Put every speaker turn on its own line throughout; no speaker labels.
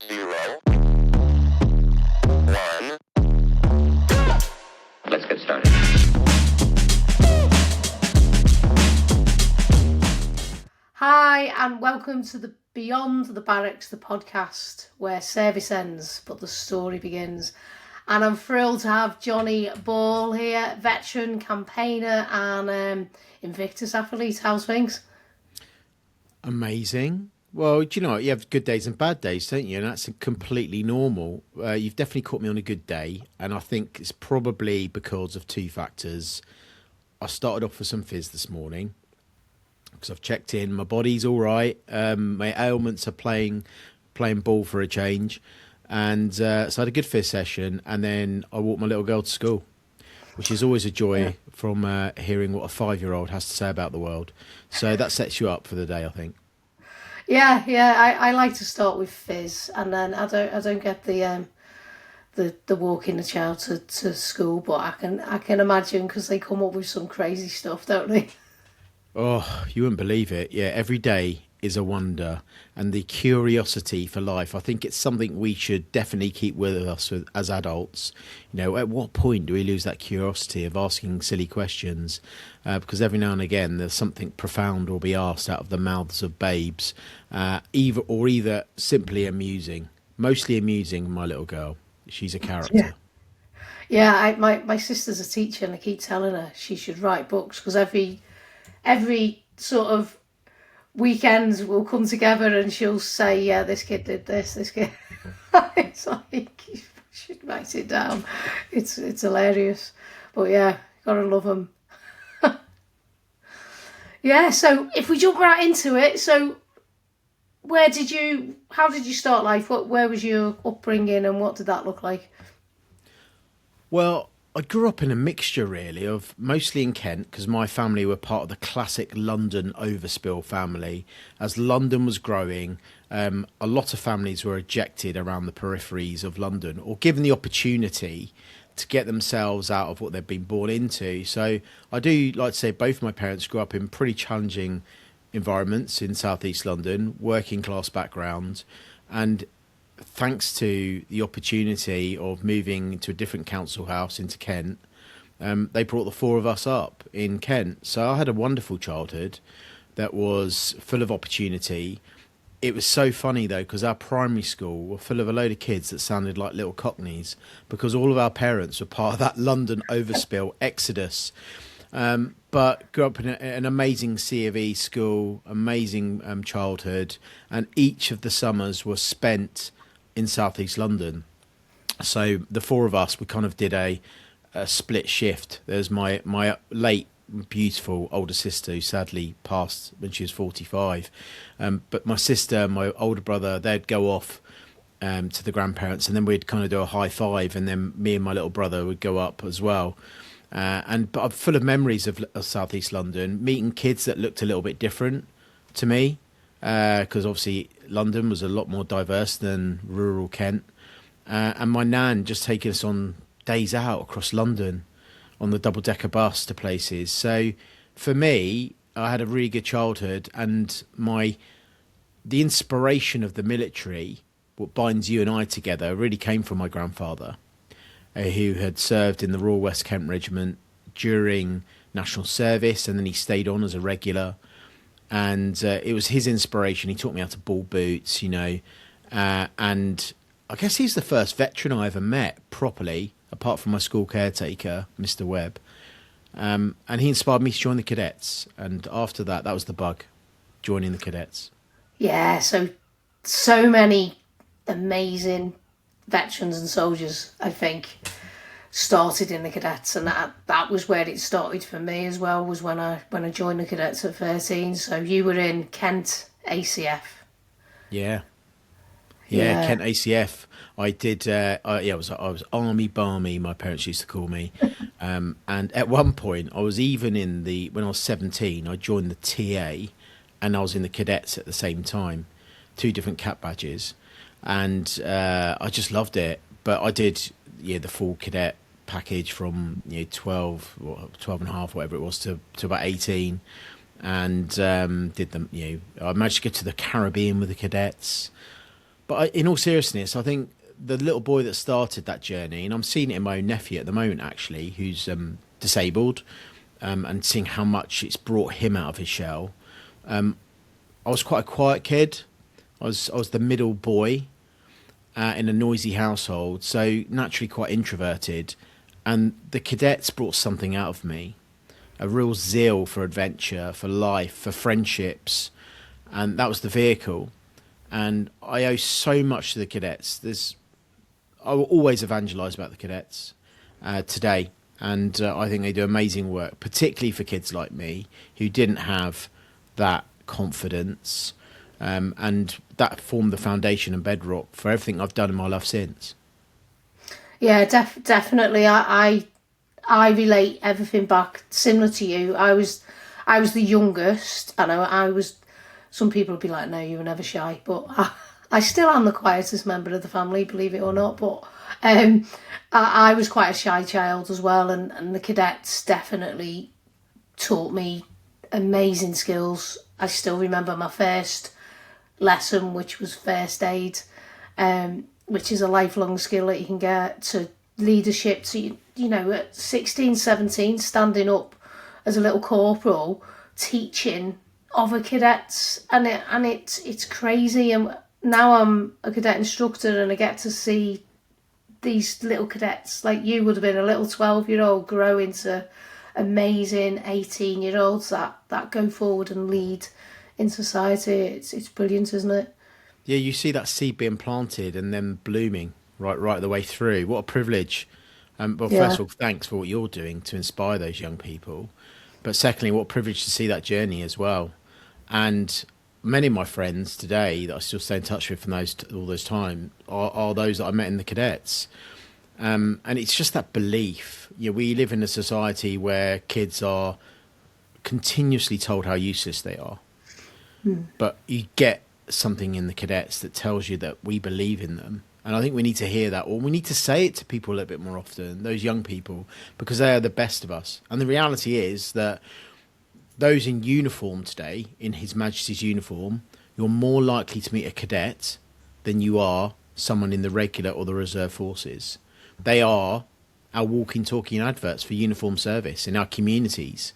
0, 1.
Let's get started.
Hi, and welcome to the Beyond the Barracks, the podcast where service ends but the story begins. And I'm thrilled to have Jonny Ball here, veteran, campaigner and Invictus athlete. How's things?
Amazing. Well, do you know what? You have good days and bad days, don't you? And that's completely normal. You've definitely caught me on a good day. And I think it's probably because of two factors. I started off with some fizz this morning because I've checked in. My body's all right. My ailments are playing ball for a change. And so I had a good fizz session. And then I walked my little girl to school, which is always a joy from hearing what a 5-year-old has to say about the world. So that sets you up for the day, I think.
Yeah. I like to start with fizz, and then I don't get the walking the child to school, but I can imagine because they come up with some crazy stuff, don't they?
Oh, you wouldn't believe it. Yeah, every day is a wonder, and the curiosity for life. I think it's something we should definitely keep with us as adults. You know, at what point do we lose that curiosity of asking silly questions? Because every now and again there's something profound will be asked out of the mouths of babes, either simply amusing. Mostly amusing, my little girl. She's a character.
Yeah. My sister's a teacher, and I keep telling her she should write books because every sort of weekends we'll come together and she'll say, yeah, this kid did this kid. It's like, you should write it down. It's hilarious. But yeah, gotta love them. Yeah, so if we jump right into it, so how did you start life? Where was your upbringing and what did that look like?
Well, I grew up in a mixture, really, of mostly in Kent, because my family were part of the classic London overspill family. As London was growing, a lot of families were ejected around the peripheries of London or given the opportunity to get themselves out of what they'd been born into. So I do like to say both my parents grew up in pretty challenging environments in southeast London, working class background, and thanks to the opportunity of moving to a different council house into Kent, they brought the four of us up in Kent. So I had a wonderful childhood that was full of opportunity. It was so funny, though, because our primary school were full of a load of kids that sounded like little cockneys because all of our parents were part of that London overspill exodus. But grew up in an amazing C of E school, amazing childhood, and each of the summers were spent in southeast London. So the four of us, we kind of did a split shift. There's my late beautiful older sister who sadly passed when she was 45, but my sister, my older brother, they'd go off to the grandparents, and then we'd kind of do a high five, and then me and my little brother would go up as well. But I'm full of memories of southeast London, meeting kids that looked a little bit different to me, because obviously London was a lot more diverse than rural Kent, and my nan just taking us on days out across London on the double-decker bus to places. So for me, I had a really good childhood, and the inspiration of the military, what binds you and I together, really came from my grandfather, who had served in the Royal West Kent Regiment during national service, and then he stayed on as a regular. And it was his inspiration. He taught me how to ball boots, and I guess he's the first veteran I ever met properly, apart from my school caretaker, Mr. Webb. And he inspired me to join the Cadets. And after that was the bug, joining the Cadets.
Yeah, so many amazing veterans and soldiers, I think, started in the Cadets, and that was where it started for me as well, was when I joined the Cadets at 13. So you were in Kent ACF. Yeah.
Kent ACF. I did. I was Army Barmy, my parents used to call me. And at one point, I was even when I was 17, I joined the TA, and I was in the Cadets at the same time, 2 different cap badges, and I just loved it. But I did the full cadet package from 12 and a half, whatever it was, to about 18, and did them. I managed to get to the Caribbean with the Cadets. In all seriousness, I think the little boy that started that journey, and I'm seeing it in my own nephew at the moment, actually, who's disabled, and seeing how much it's brought him out of his shell. I was quite a quiet kid. I was the middle boy in a noisy household, so naturally quite introverted. And the cadets brought something out of me, a real zeal for adventure, for life, for friendships, and that was the vehicle. And I owe so much to the cadets. I will always evangelise about the cadets today, and I think they do amazing work, particularly for kids like me who didn't have that confidence, and that formed the foundation and bedrock for everything I've done in my life since.
Yeah, definitely. I relate everything back similar to you. I was the youngest, and I was. Some people would be like, "No, you were never shy," but I still am the quietest member of the family, believe it or not. But I was quite a shy child as well, and the cadets definitely taught me amazing skills. I still remember my first lesson, which was first aid, which is a lifelong skill that you can get, to leadership, to, at 16, 17, standing up as a little corporal, teaching other cadets, and it's crazy. And now I'm a cadet instructor, and I get to see these little cadets, like you would have been, a little 12-year-old grow into amazing 18-year-olds that go forward and lead in society. It's brilliant, isn't it?
Yeah, you see that seed being planted and then blooming right the way through. What a privilege. Well,
Yeah.
first of all, thanks for what you're doing to inspire those young people. But secondly, what a privilege to see that journey as well. And many of my friends today that I still stay in touch with from all those time are those that I met in the cadets. And it's just that belief. We live in a society where kids are continuously told how useless they are. But you get something in the cadets that tells you that we believe in them. And I think we need to hear that, or we need to say it to people a little bit more often, those young people, because they are the best of us. And the reality is that those in uniform today, in His Majesty's uniform, you're more likely to meet a cadet than you are someone in the regular or the reserve forces. They are our walking, talking adverts for uniform service in our communities.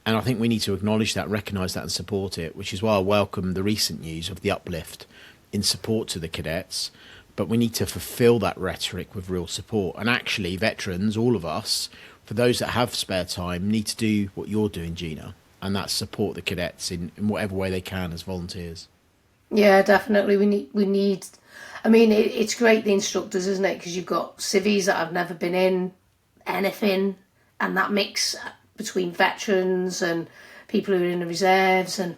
And I think we need to acknowledge that, recognise that and support it, which is why I welcome the recent news of the uplift in support to the cadets. But we need to fulfil that rhetoric with real support. And actually, veterans, all of us, for those that have spare time, need to do what you're doing, Gina, and that's support the cadets in whatever way they can as volunteers.
Yeah, definitely. We need. I mean, it's great, the instructors, isn't it? Because you've got civvies that have never been in anything, and that mix between veterans and people who are in the reserves, and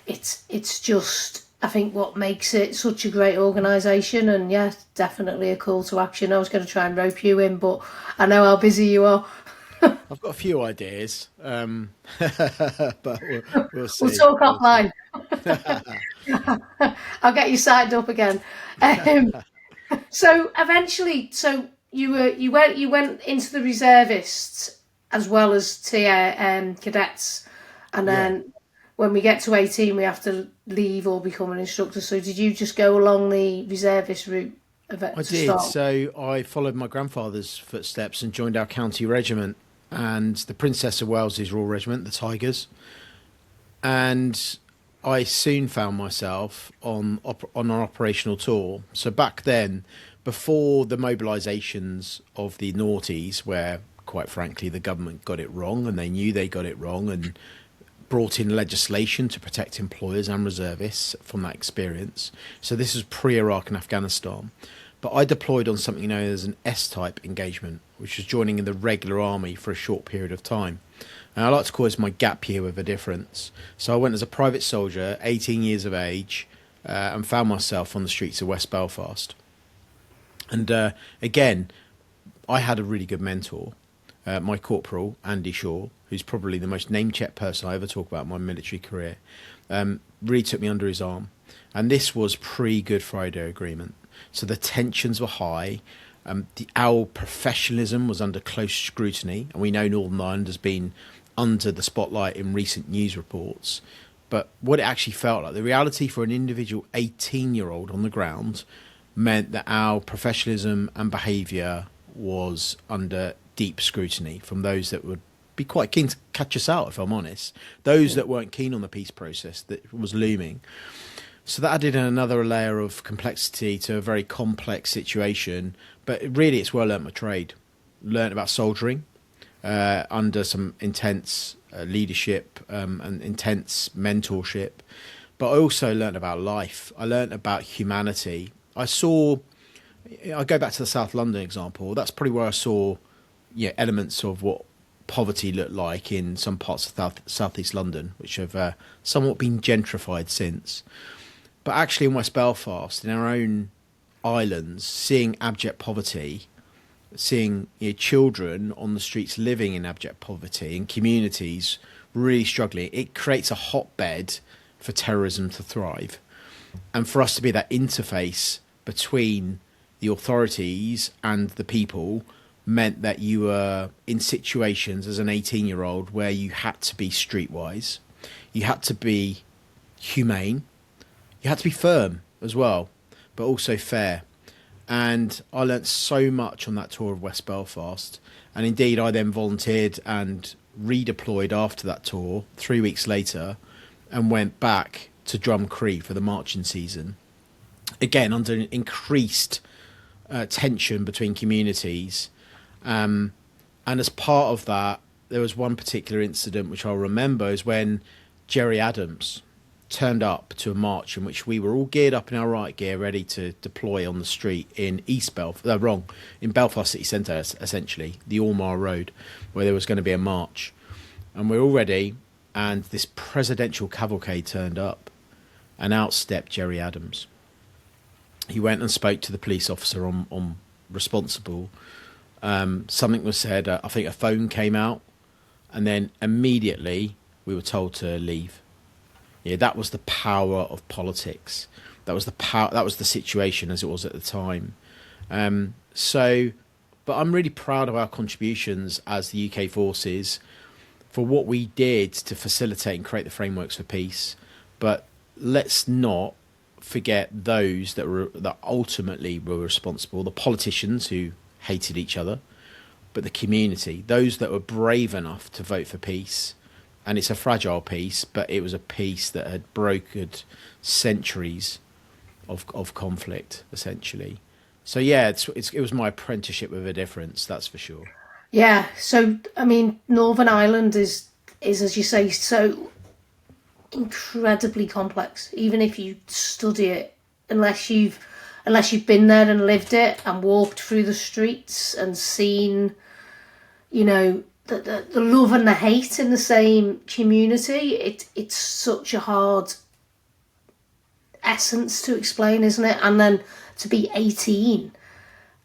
it's just, I think, what makes it such a great organisation. And yeah, definitely a call to action. I was going to try and rope you in, but I know how busy you are.
I've got a few ideas, but we'll
We'll
see.
talk
We'll see.
offline. I'll get you signed up again. Um, so eventually, you went into the reservists as well as to cadets, and
Yeah.
then when we get to 18, we have to leave or become an instructor. So did you just go along the reservist route
I
to
did.
start?
So I followed my grandfather's footsteps and joined our county regiment and the Princess of Wales's Royal Regiment, the Tigers. And I soon found myself on an operational tour. So back then, before the mobilisations of the noughties, where quite frankly the government got it wrong and they knew they got it wrong and brought in legislation to protect employers and reservists from that experience. So this was pre-Iraq and Afghanistan. But I deployed on something known as an S-type engagement, which was joining in the regular army for a short period of time. And I like to call this my gap year with a difference. So I went as a private soldier, 18 years of age, and found myself on the streets of West Belfast. And again, I had a really good mentor, my corporal, Andy Shaw, who's probably the most name-checked person I ever talk about in my military career, really took me under his arm. And this was pre-Good Friday Agreement. So the tensions were high. Our professionalism was under close scrutiny. And we know Northern Ireland has been under the spotlight in recent news reports. but what it actually felt like, the reality for an individual 18-year-old on the ground meant that our professionalism and behaviour was under deep scrutiny from those that would be quite keen to catch us out, if I'm honest. Those that weren't keen on the peace process that was looming. So that added another layer of complexity to a very complex situation. But really, it's where I learnt my trade. Learnt about soldiering under some intense leadership and intense mentorship. But I also learnt about life. I learnt about humanity. I go back to the South London example. That's probably where I saw elements of what poverty looked like in some parts of southeast London, which have somewhat been gentrified since. But actually in West Belfast, in our own islands, seeing abject poverty, seeing children on the streets living in abject poverty and communities really struggling, it creates a hotbed for terrorism to thrive. And for us to be that interface between the authorities and the people meant that you were in situations as an 18-year-old where you had to be streetwise, you had to be humane, you had to be firm as well, but also fair. And I learnt so much on that tour of West Belfast. And indeed, I then volunteered and redeployed after that tour 3 weeks later and went back to Drumcree for the marching season. Again, under an increased tension between communities. And as part of that, there was one particular incident which I'll remember is when Jerry Adams turned up to a march in which we were all geared up in our right gear, ready to deploy on the street in in Belfast city centre, essentially, the Ormar Road, where there was going to be a march. And we're all ready, and this presidential cavalcade turned up, and out stepped Jerry Adams. He went and spoke to the police officer on responsible. Something was said, I think a phone came out, and then immediately we were told to leave. Yeah, that was the power of politics. That was the situation as it was at the time. But I'm really proud of our contributions as the UK forces for what we did to facilitate and create the frameworks for peace. But let's not forget those that ultimately were responsible, the politicians who hated each other, but the community, those that were brave enough to vote for peace. And it's a fragile peace, but it was a peace that had brokered centuries of conflict, essentially. So yeah, it was my apprenticeship with a difference, that's for sure.
Yeah, so I mean, Northern Ireland is as you say, so incredibly complex. Even if you study it, unless you've been there and lived it and walked through the streets and seen, the love and the hate in the same community, it's such a hard essence to explain, isn't it? And then to be 18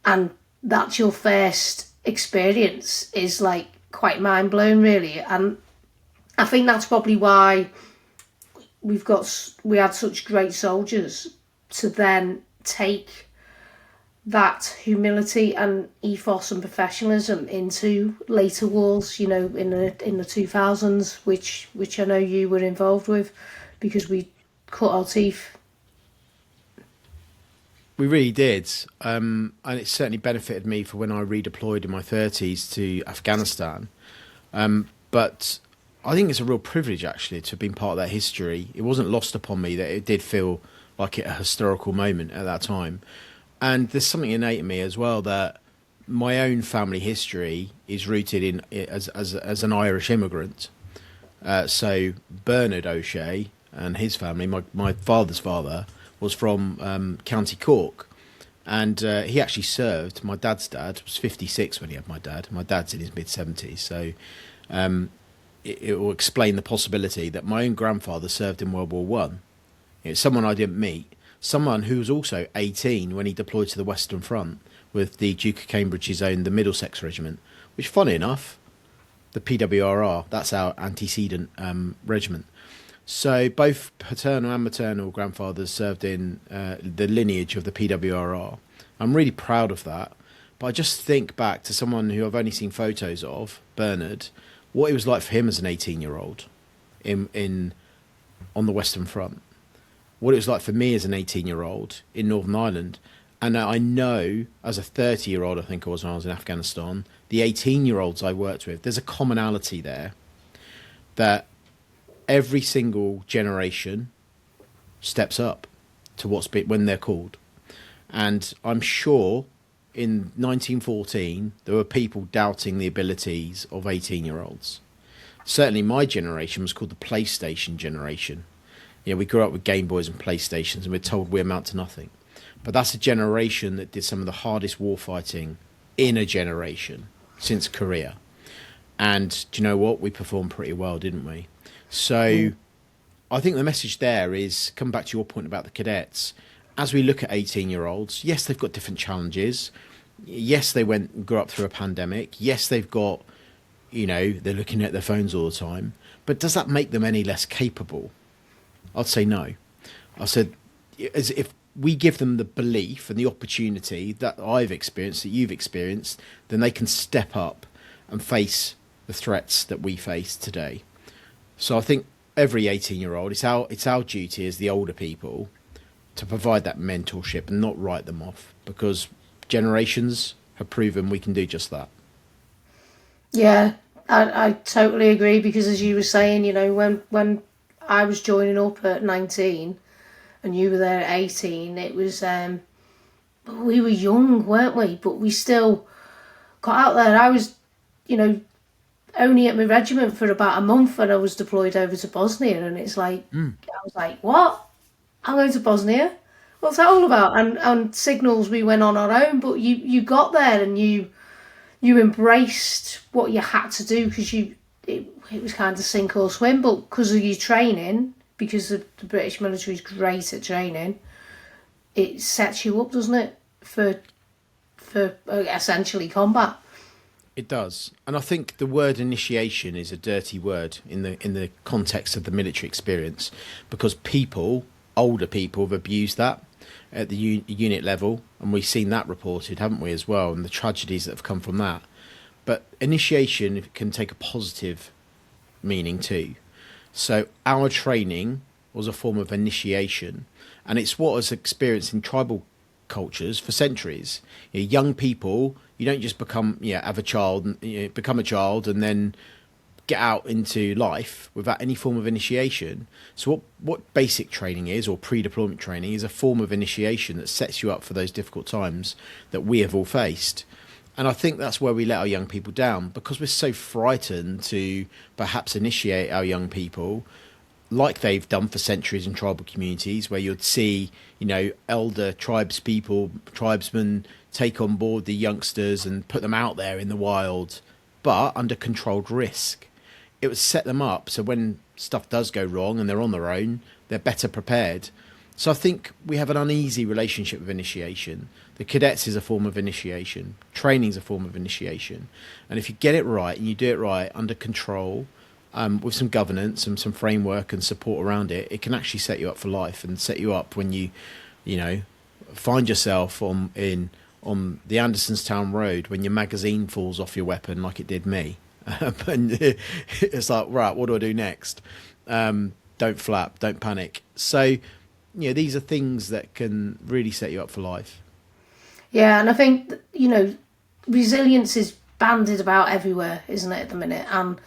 and that's your first experience is like quite mind blown, really. And I think that's probably why we had such great soldiers to then take that humility and ethos and professionalism into later wars, in the 2000s, which I know you were involved with, because we cut our teeth.
We really did, and it certainly benefited me for when I redeployed in my 30s to Afghanistan. But I think it's a real privilege, actually, to have been part of that history. It wasn't lost upon me that it did feel like a historical moment at that time. And there's something innate in me as well that my own family history is rooted in as an Irish immigrant. So Bernard O'Shea and his family, my father's father, was from County Cork. And he actually served. My dad's dad was 56 when he had my dad. My dad's in his mid-70s. So it will explain the possibility that my own grandfather served in World War One. It's someone I didn't meet. Someone who was also 18 when he deployed to the Western Front with the Duke of Cambridge's own, the Middlesex Regiment, which, funny enough, the PWRR, that's our antecedent regiment. So both paternal and maternal grandfathers served in the lineage of the PWRR. I'm really proud of that. But I just think back to someone who I've only seen photos of, Bernard, what it was like for him as an 18-year-old in on the Western Front, what it was like for me as an 18-year-old in Northern Ireland. And I know as a 30-year-old, I think I was when I was in Afghanistan, the 18-year-olds I worked with, there's a commonality there that every single generation steps up to when they're called. And I'm sure in 1914, there were people doubting the abilities of 18-year-olds. Certainly my generation was called the PlayStation generation. We grew up with Game Boys and PlayStations and we're told we amount to nothing. But that's a generation that did some of the hardest war fighting in a generation since Korea. And do you know what? We performed pretty well, didn't we? So I think the message there is, come back to your point about the cadets, as we look at 18-year-olds, yes, they've got different challenges. Yes, they grew up through a pandemic. Yes, they've got, they're looking at their phones all the time. But does that make them any less capable? I'd say no. I said, as if we give them the belief and the opportunity that I've experienced, that you've experienced, then they can step up and face the threats that we face today. So I think every 18-year-old, it's our duty as the older people to provide that mentorship and not write them off, because generations have proven we can do just that.
Yeah, I totally agree, because as you were saying, when I was joining up at 19 and you were there at 18, it was, we were young, weren't we? But we still got out there. I was, only at my regiment for about a month and I was deployed over to Bosnia, and it's like, I was like, what? I'm going to Bosnia? What's that all about? And signals, we went on our own, but you got there and you embraced what you had to do, because it was kind of sink or swim, but because of your training, because the British military is great at training, it sets you up, doesn't it, for essentially combat.
It does. And I think the word initiation is a dirty word in the context of the military experience, because older people have abused that at the unit level, and we've seen that reported, haven't we, as well, and the tragedies that have come from that. But initiation can take a positive meaning too. So our training was a form of initiation, and it's what was experienced in tribal cultures for centuries. Young people, you don't just become a child and then get out into life without any form of initiation. So what basic training is, or pre-deployment training, is a form of initiation that sets you up for those difficult times that we have all faced. And I think that's where we let our young people down, because we're so frightened to perhaps initiate our young people like they've done for centuries in tribal communities, where you'd see, elder tribesmen take on board the youngsters and put them out there in the wild, but under controlled risk. It would set them up so when stuff does go wrong and they're on their own, they're better prepared. So I think we have an uneasy relationship with initiation. The cadets is a form of initiation. Training is a form of initiation. And if you get it right and you do it right under control, with some governance and some framework and support around it, it can actually set you up for life and set you up when you find yourself on the Andersonstown Road when your magazine falls off your weapon, like it did me. And it's like, right, what do I do next? Don't flap, don't panic. So, these are things that can really set you up for life.
Yeah, and I think, resilience is bandied about everywhere, isn't it, at the minute? And,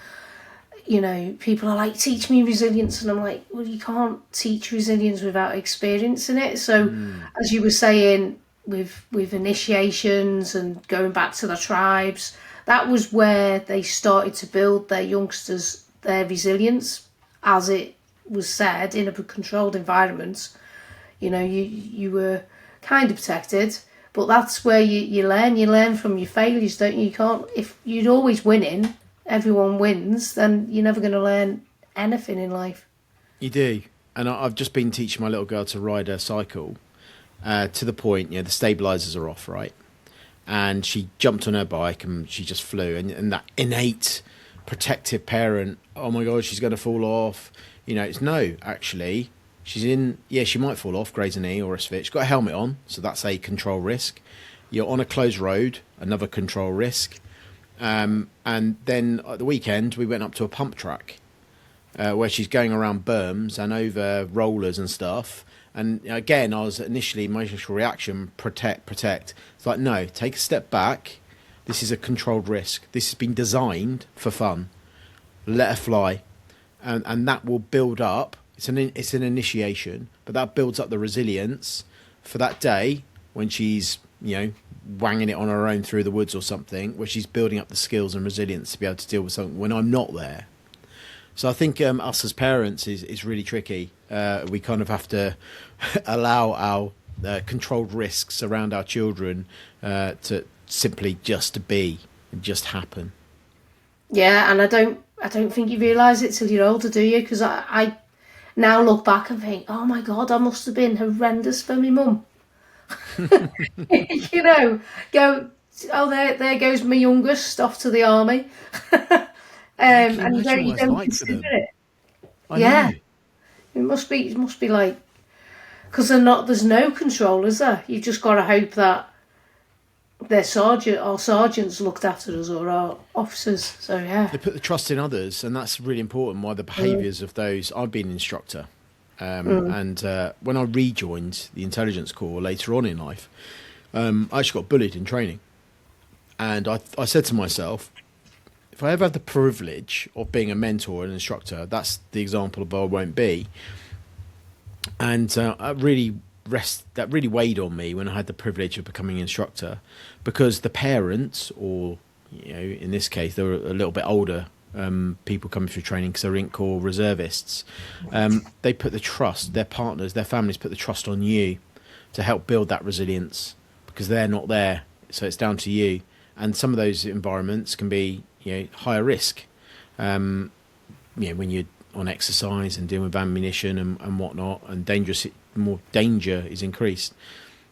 people are like, teach me resilience. And I'm like, well, you can't teach resilience without experiencing it. So, as you were saying, with initiations and going back to the tribes, that was where they started to build their youngsters, their resilience, as it was said, in a controlled environment. You were kind of protected, but that's where you learn from your failures, don't you? You can't, if you're always winning, everyone wins, then you're never going to learn anything in life. You
do. And I've just been teaching my little girl to ride a cycle, to the point, the stabilizers are off, right? And she jumped on her bike and she just flew, and that innate protective parent, oh my God, she's going to fall off. It's no, actually, she might fall off, graze a knee or a switch. She's got a helmet on, so that's a control risk. You're on a closed road, another control risk. And then at the weekend, we went up to a pump track. where she's going around berms and over rollers and stuff. And again, I was initially, my initial reaction, protect. It's like, no, take a step back. This is a controlled risk. This has been designed for fun. Let her fly. And that will build up. It's an initiation, but that builds up the resilience for that day when she's, wanging it on her own through the woods or something, where she's building up the skills and resilience to be able to deal with something when I'm not there. So I think us as parents is really tricky. We kind of have to allow our controlled risks around our children to simply just to be and just happen.
Yeah, and I don't think you realise it till you're older, do you? Because I now look back and think, oh my God, I must have been horrendous for my mum. There goes my youngest off to the army. And you don't consider it. Yeah, it must be like, because there's no control, is there? You've just got to hope that their sergeants looked after us, or our officers. So yeah,
they put the trust in others, and that's really important. Why the behaviours of those. I've been an instructor, and when I rejoined the intelligence corps later on in life, I actually got bullied in training, and I said to myself, if I ever have the privilege of being a mentor and instructor, that's the example of I won't be. And that really weighed on me when I had the privilege of becoming an instructor, because the parents, or in this case, they were a little bit older people coming through training because they're Inc. Corps reservists. They put the trust, their partners, their families put the trust on you to help build that resilience, because they're not there, so it's down to you. And some of those environments can be higher risk, when you're on exercise and dealing with ammunition and whatnot, and more danger is increased.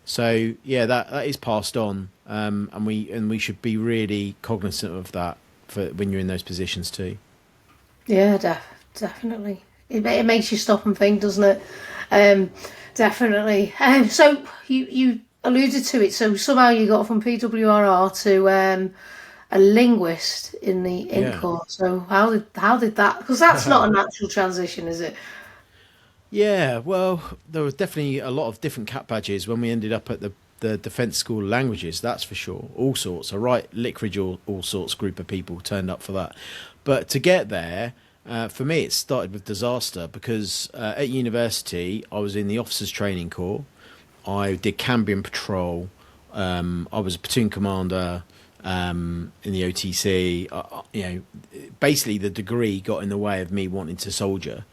So that is passed on, and we should be really cognizant of that for when you're in those positions too.
Yeah, definitely. It makes you stop and think, doesn't it? Definitely. So you alluded to it. So somehow you got from PWRR to a linguist in the Inc. Corps. So how did that? Because that's not a natural transition, is it?
Yeah, well, there was definitely a lot of different cap badges when we ended up at the Defence School of Languages, that's for sure. All sorts, a right Lickridge, all sorts group of people turned up for that. But to get there, for me, it started with disaster, because at university, I was in the Officers Training Corps. I did Cambrian Patrol. I was a platoon commander in the OTC. Basically, the degree got in the way of me wanting to soldier.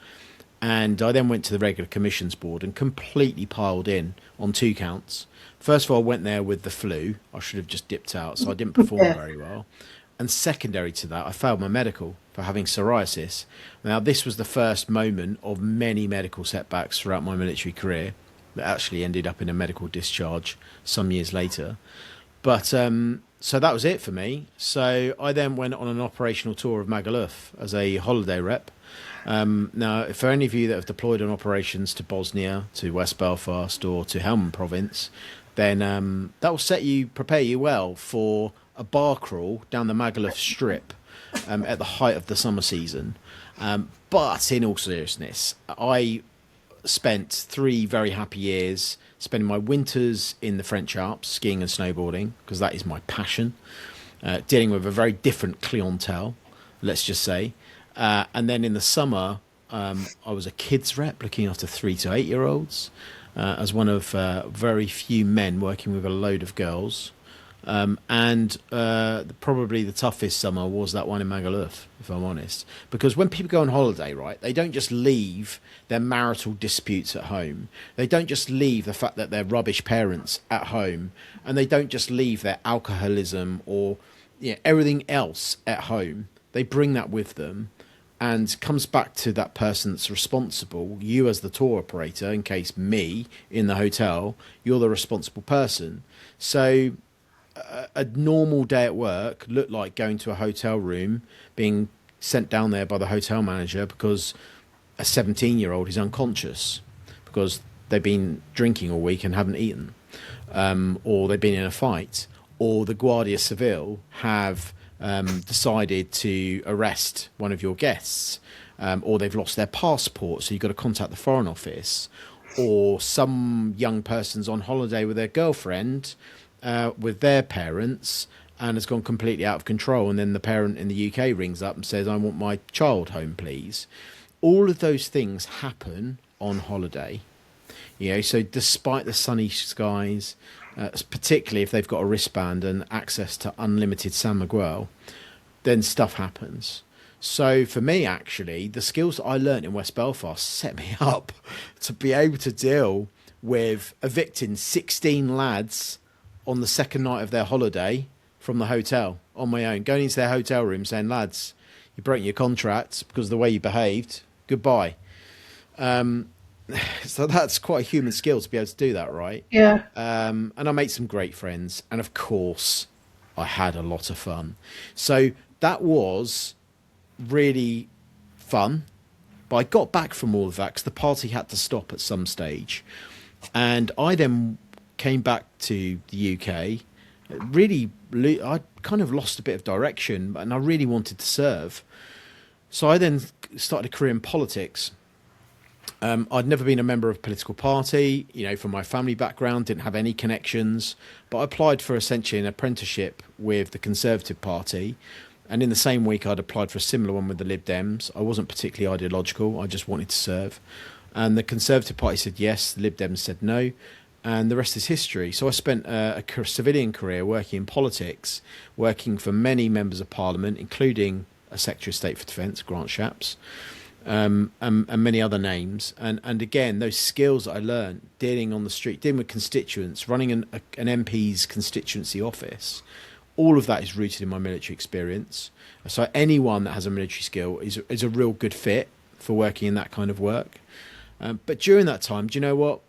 And I then went to the regular commissions board and completely piled in on 2 counts. First of all, I went there with the flu. I should have just dipped out, so I didn't perform very well. And secondary to that, I failed my medical for having psoriasis. Now, this was the first moment of many medical setbacks throughout my military career that actually ended up in a medical discharge some years later. But so that was it for me. So I then went on an operational tour of Magaluf as a holiday rep. Now, for any of you that have deployed on operations to Bosnia, to West Belfast, or to Helmand province, then that will prepare you well for a bar crawl down the Magaluf strip at the height of the summer season. But in all seriousness, I spent 3 very happy years spending my winters in the French Alps, skiing and snowboarding, because that is my passion, dealing with a very different clientele, let's just say. And then in the summer, I was a kids rep looking after 3 to 8 year olds, as one of very few men working with a load of girls. And probably the toughest summer was that one in Magaluf, if I'm honest. Because when people go on holiday, right, they don't just leave their marital disputes at home. They don't just leave the fact that they're rubbish parents at home. And they don't just leave their alcoholism or everything else at home. They bring that with them, and comes back to that person that's responsible. You as the tour operator, in case me in the hotel, you're the responsible person. So a normal day at work looked like going to a hotel room, being sent down there by the hotel manager because a 17-year-old is unconscious because they've been drinking all week and haven't eaten, or they've been in a fight, or the Guardia Civil have decided to arrest one of your guests, or they've lost their passport, so you've got to contact the Foreign Office, or some young person's on holiday with their girlfriend, with their parents, and has gone completely out of control, and then the parent in the UK rings up and says, I want my child home, please. All of those things happen on holiday. So despite the sunny skies, particularly if they've got a wristband and access to unlimited San Miguel, then stuff happens. So for me, actually, the skills that I learned in West Belfast set me up to be able to deal with evicting 16 lads on the second night of their holiday from the hotel on my own, going into their hotel room saying, lads, you broke your contract because of the way you behaved. Goodbye. So that's quite a human skill to be able to do that, right?
Yeah.
And I made some great friends. And of course, I had a lot of fun. So that was really fun. But I got back from all of that because the party had to stop at some stage. And I then came back to the UK. Really, I kind of lost a bit of direction, and I really wanted to serve. So I then started a career in politics. I'd never been a member of a political party, from my family background, didn't have any connections, but I applied for essentially an apprenticeship with the Conservative Party. And in the same week, I'd applied for a similar one with the Lib Dems. I wasn't particularly ideological. I just wanted to serve. And the Conservative Party said yes, the Lib Dems said no. And the rest is history. So I spent a civilian career working in politics, working for many members of Parliament, including a Secretary of State for Defence, Grant Shapps, and many other names. And again, those skills that I learned, dealing on the street, dealing with constituents, running an MP's constituency office, all of that is rooted in my military experience. So anyone that has a military skill is a real good fit for working in that kind of work. But during that time, do you know what?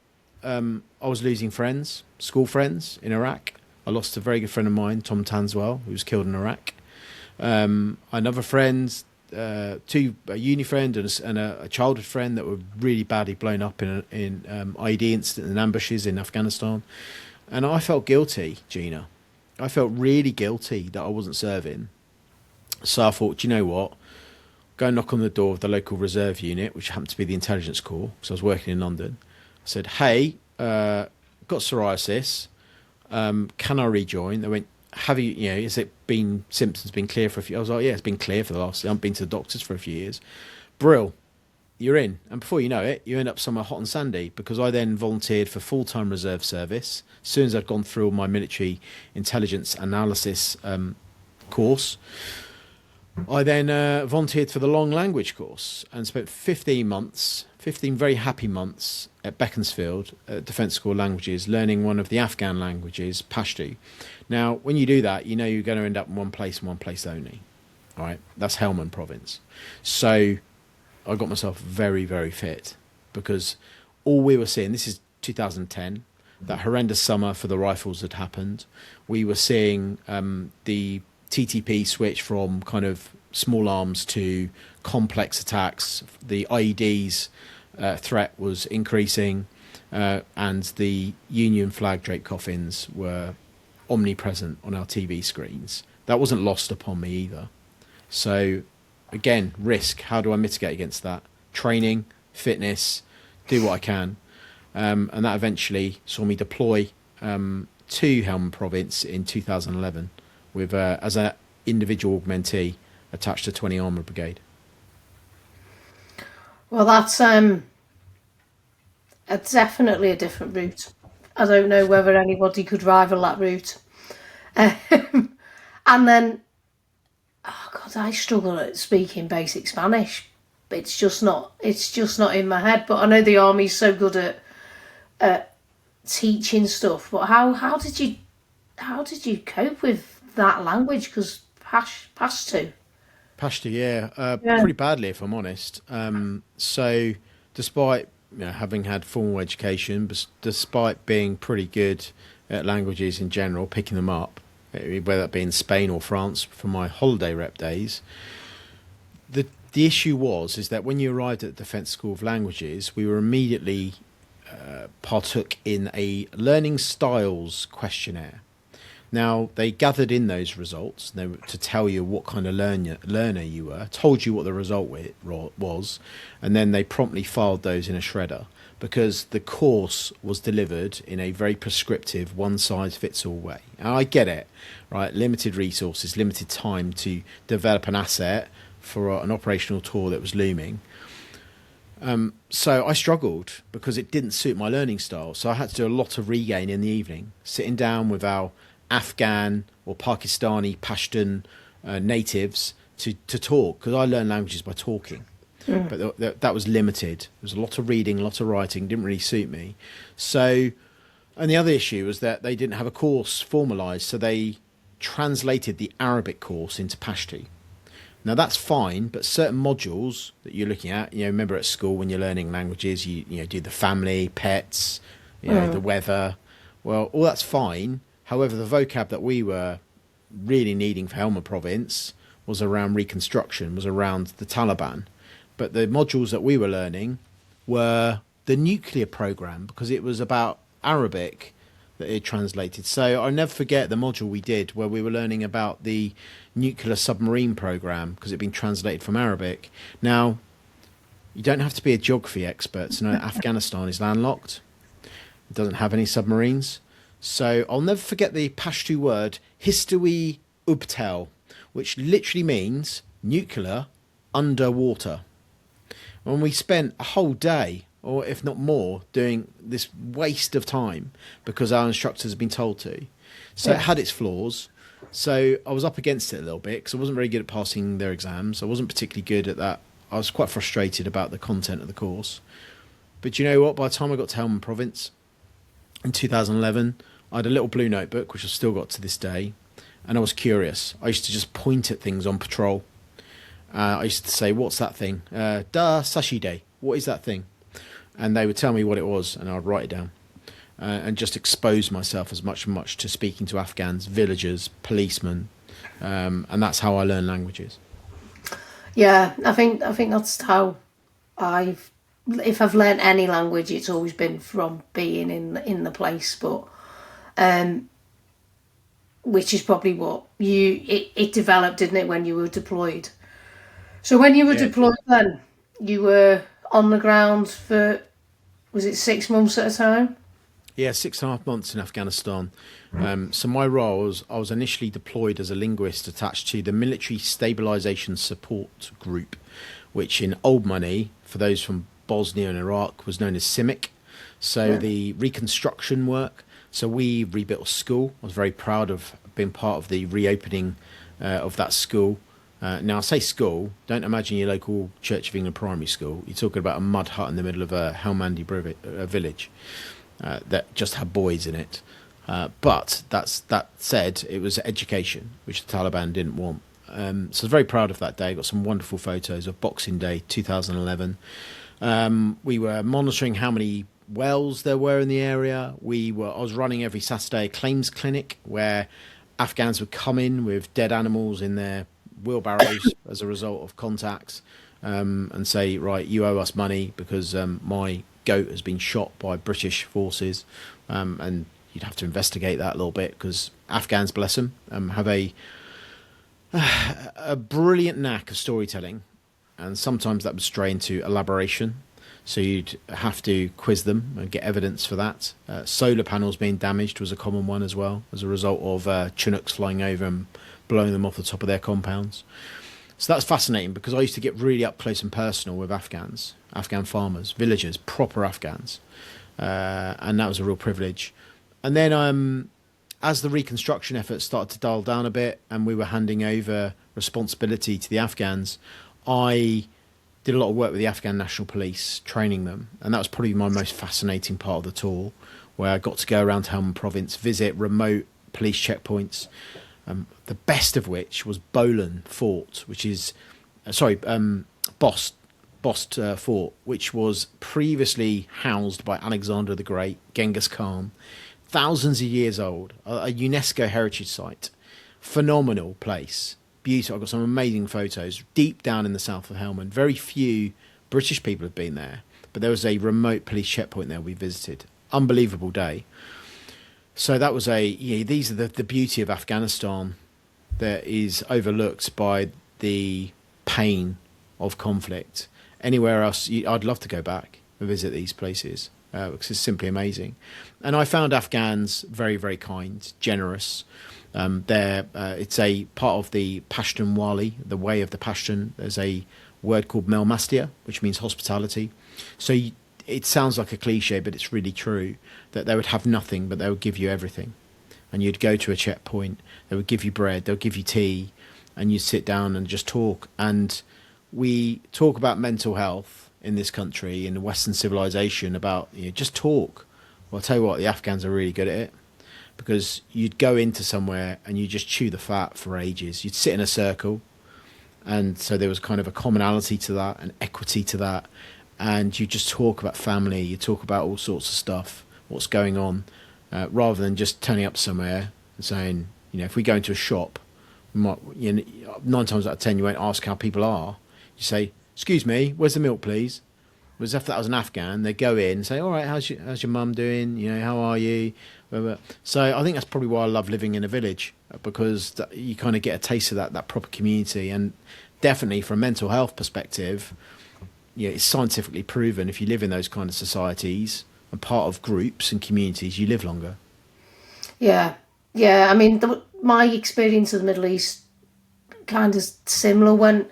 I was losing friends, school friends in Iraq. I lost a very good friend of mine, Tom Tanswell, who was killed in Iraq. Another friend, a uni friend and a childhood friend that were really badly blown up in IED incident and ambushes in Afghanistan. And I felt guilty, Gina. I felt really guilty that I wasn't serving. So I thought, do you know what? Go and knock on the door of the local reserve unit, which happened to be the intelligence corps, because I was working in London. I said, hey, got psoriasis. Can I rejoin? They went, have you, has it been, symptoms been clear for a few? I was like, yeah, it's been clear for the last, I haven't been to the doctors for a few years. Brill, you're in. And before you know it, you end up somewhere hot and sandy, because I then volunteered for full-time reserve service. As soon as I'd gone through all my military intelligence analysis course, I then volunteered for the long language course and spent 15 very happy months at Beaconsfield at Defence School Languages, learning one of the Afghan languages, Pashto. Now, when you do that, you're going to end up in one place and one place only. All right, that's Helmand province. So I got myself very, very fit, because all we were seeing, this is 2010, that horrendous summer for the rifles had happened. We were seeing the TTP switch from kind of small arms to complex attacks. The IEDs threat was increasing, and the Union flag draped coffins were omnipresent on our TV screens. That wasn't lost upon me either. So again, risk. How do I mitigate against that? Training, fitness, do what I can. And that eventually saw me deploy to Helmand province in 2011 with as an individual augmentee attached to 20 Armoured Brigade.
Well, that's definitely a different route. I don't know whether anybody could rival that route. And then, oh God, I struggle at speaking basic Spanish. It's just not in my head. But I know the army's so good at teaching stuff. But how did you cope with that language? Because Pashto,
yeah, pretty badly, if I'm honest. So despite having had formal education, but despite being pretty good at languages in general, picking them up, whether that be in Spain or France from my holiday rep days, the issue is that when you arrived at the Defence School of Languages, we were immediately partook in a learning styles questionnaire. Now, they gathered in those results to tell you what kind of learner you were, told you what the result was, and then they promptly filed those in a shredder because the course was delivered in a very prescriptive, one-size-fits-all way. And I get it, right? Limited resources, limited time to develop an asset for an operational tour that was looming. So I struggled because it didn't suit my learning style. So I had to do a lot of regain in the evening, sitting down with our Afghan or Pakistani Pashtun natives to talk, because I learn languages by talking. But that was limited. There was a lot of reading, a lot of writing, didn't really suit me. So, and the other issue was that they didn't have a course formalised, so they translated the Arabic course into Pashto. Now that's fine, but certain modules that you're looking at, remember at school when you're learning languages, you do the family, pets, the weather. Well, all that's fine. However, the vocab that we were really needing for Helmand province was around reconstruction, was around the Taliban. But the modules that we were learning were the nuclear program, because it was about Arabic that it translated. So I'll never forget the module we did where we were learning about the nuclear submarine program, because it had been translated from Arabic. Now, you don't have to be a geography expert to know that Afghanistan is landlocked. It doesn't have any submarines. So I'll never forget the Pashto word, history ubtel, which literally means nuclear underwater. When we spent a whole day, or if not more, doing this waste of time because our instructors had been told to. So It had its flaws. So I was up against it a little bit because I wasn't very good at passing their exams. I wasn't particularly good at that. I was quite frustrated about the content of the course. But you know what? By the time I got to Helmand province in 2011, I had a little blue notebook, which I've still got to this day, and I was curious. I used to just point at things on patrol. I used to say, what's that thing? Da Sashide. What is that thing? And they would tell me what it was, and I'd write it down. And just expose myself as much to speaking to Afghans, villagers, policemen. And that's how I learn languages.
Yeah, I think that's how if I've learnt any language, it's always been from being in the place, but which is probably what it developed, didn't it, when you were deployed? So when you were deployed then, you were on the ground for, was it 6 months at a time?
Yeah, 6.5 months in Afghanistan. So my role was, I was initially deployed as a linguist attached to the Military Stabilisation Support Group, which in old money, for those from Bosnia and Iraq, was known as CIMIC. So the reconstruction work. So we rebuilt a school. I was very proud of being part of the reopening of that school. Now, I say school, don't imagine your local Church of England primary school. You're talking about a mud hut in the middle of a Helmandi village that just had boys in it. But that said, it was education, which the Taliban didn't want. So I was very proud of that day. Got some wonderful photos of Boxing Day 2011. We were monitoring how many wells there were in the area. I was running every Saturday a claims clinic where Afghans would come in with dead animals in their wheelbarrows as a result of contacts, and say, right, you owe us money because my goat has been shot by British forces, and you'd have to investigate that a little bit because Afghans, bless them, have a brilliant knack of storytelling, and sometimes that would stray into elaboration. So you'd have to quiz them and get evidence for that. Solar panels being damaged was a common one as well, as a result of Chinooks flying over and blowing them off the top of their compounds. So that's fascinating because I used to get really up close and personal with Afghans, Afghan farmers, villagers, proper Afghans. And that was a real privilege. And then as the reconstruction efforts started to dial down a bit and we were handing over responsibility to the Afghans, I did a lot of work with the Afghan National Police, training them. And that was probably my most fascinating part of the tour, where I got to go around Helmand province, visit remote police checkpoints, the best of which was Bolan Fort, which is, Bost Fort, which was previously housed by Alexander the Great, Genghis Khan, thousands of years old, a UNESCO heritage site, phenomenal place. Beautiful. I've got some amazing photos deep down in the south of Helmand. Very few British people have been there, but there was a remote police checkpoint there we visited. Unbelievable day. So that was these are the beauty of Afghanistan that is overlooked by the pain of conflict. Anywhere else, I'd love to go back and visit these places because it's simply amazing. And I found Afghans very, very kind, generous. It's a part of the Pashtunwali, the way of the Pashtun. There's a word called Melmastia, which means hospitality. So it sounds like a cliche, but it's really true that they would have nothing, but they would give you everything. And you'd go to a checkpoint, they would give you bread, they'll give you tea, and you'd sit down and just talk. And we talk about mental health in this country, in the Western civilization, about just talk. Well, I'll tell you what, the Afghans are really good at it, because you'd go into somewhere and you just chew the fat for ages. You'd sit in a circle, and so there was kind of a commonality to that, an equity to that, and you just talk about family, you talk about all sorts of stuff, what's going on, rather than just turning up somewhere and saying, if we go into a shop, we might, 9 times out of 10 you won't ask how people are. You say, "Excuse me, where's the milk, please?" Whereas if that was an Afghan, they'd go in and say, "All right, how's your mum doing? How are you?" So I think that's probably why I love living in a village, because you kind of get a taste of that proper community. And definitely from a mental health perspective, it's scientifically proven if you live in those kind of societies and part of groups and communities, you live longer.
Yeah, yeah. I mean, my experience of the Middle East kind of similar. When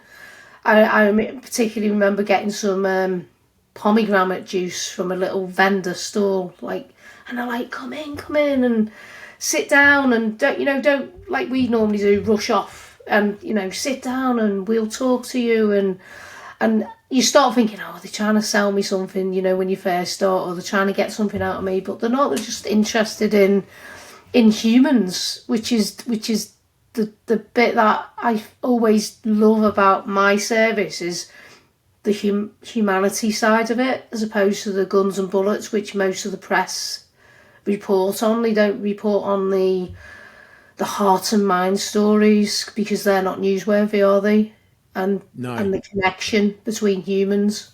I particularly remember getting some pomegranate juice from a little vendor stall, and they're like, come in and sit down, and don't like we normally do, rush off, and sit down and we'll talk to you, and you start thinking, oh, they're trying to sell me something, when you first start, or they're trying to get something out of me, but they're not. They're just interested in humans, which is the bit that I always love about my service, is the humanity side of it, as opposed to the guns and bullets, which most of the press report on. They don't report on the heart and mind stories, because they're not newsworthy, are they? And
No,
and the connection between humans.